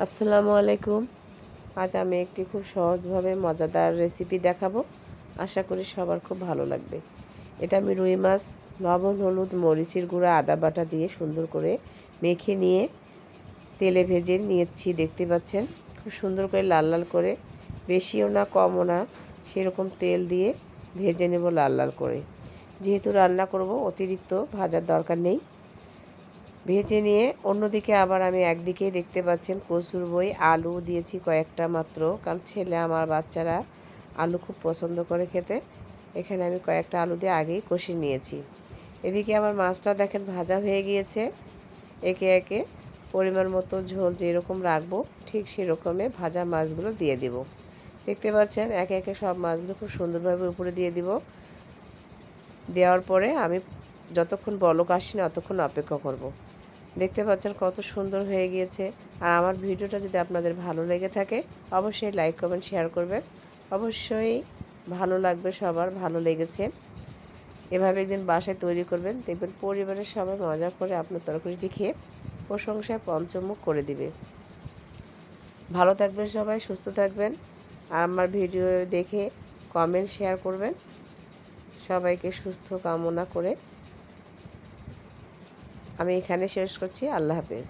আসসালামু আলাইকুম। আজ আমি একটি খুব সহজভাবে মজাদার রেসিপি দেখাবো। আশা করি সবার খুব ভালো লাগবে। এটা আমি রুই মাছ লবণ হলুদ মরিচের গুঁড়া আদা বাটা দিয়ে সুন্দর করে মেখে নিয়ে তেলে ভেজে নিয়েছি। দেখতে পাচ্ছেন খুব সুন্দর করে লাল লাল করে, বেশিও না কমও না, সেরকম তেল দিয়ে ভেজে নেব লাল লাল করে। যেহেতু রান্না করব অতিরিক্ত ভাজার দরকার নেই। ভেজে নিয়ে অন্যদিকে আবার আমি একদিকেই দেখতে পাচ্ছেন কচুর বই আলু দিয়েছি কয়েকটা মাত্র, কারণ ছেলে আমার বাচ্চারা আলু খুব পছন্দ করে খেতে। এখানে আমি কয়েকটা আলু দিয়ে আগেই কষে নিয়েছি। এদিকে আমার মাছটা দেখেন ভাজা হয়ে গিয়েছে। একে একে পরিমাণ মতো ঝোল যেরকম রাখবো ঠিক সেরকমে ভাজা মাছগুলো দিয়ে দিব। দেখতে পাচ্ছেন একে একে সব মাছগুলো খুব সুন্দরভাবে উপরে দিয়ে দিব। দেওয়ার পরে আমি যতক্ষণ বলক আসে না ততক্ষণ অপেক্ষা করব। দেখতে পাচ্ছেন কত সুন্দর হয়ে গিয়েছে। আর আমার ভিডিওটা যদি আপনাদের ভালো লেগে থাকে অবশ্যই লাইক কমেন্ট শেয়ার করবেন। অবশ্যই ভালো লাগবে, সবার ভালো লেগেছে। এভাবে একদিন বাসায় তৈরি করবেন, দেখবেন পরিবারের সবাই মজা করে আপনার তরকারিটি খেয়ে প্রশংসায় পঞ্চমুখ করে দিবে। ভালো থাকবেন সবাই, সুস্থ থাকবেন। আর আমার ভিডিও দেখে কমেন্ট শেয়ার করবেন। সবাইকে সুস্থ কামনা করে আমি এখানে শেষ করছি। আল্লাহ হাফেজ।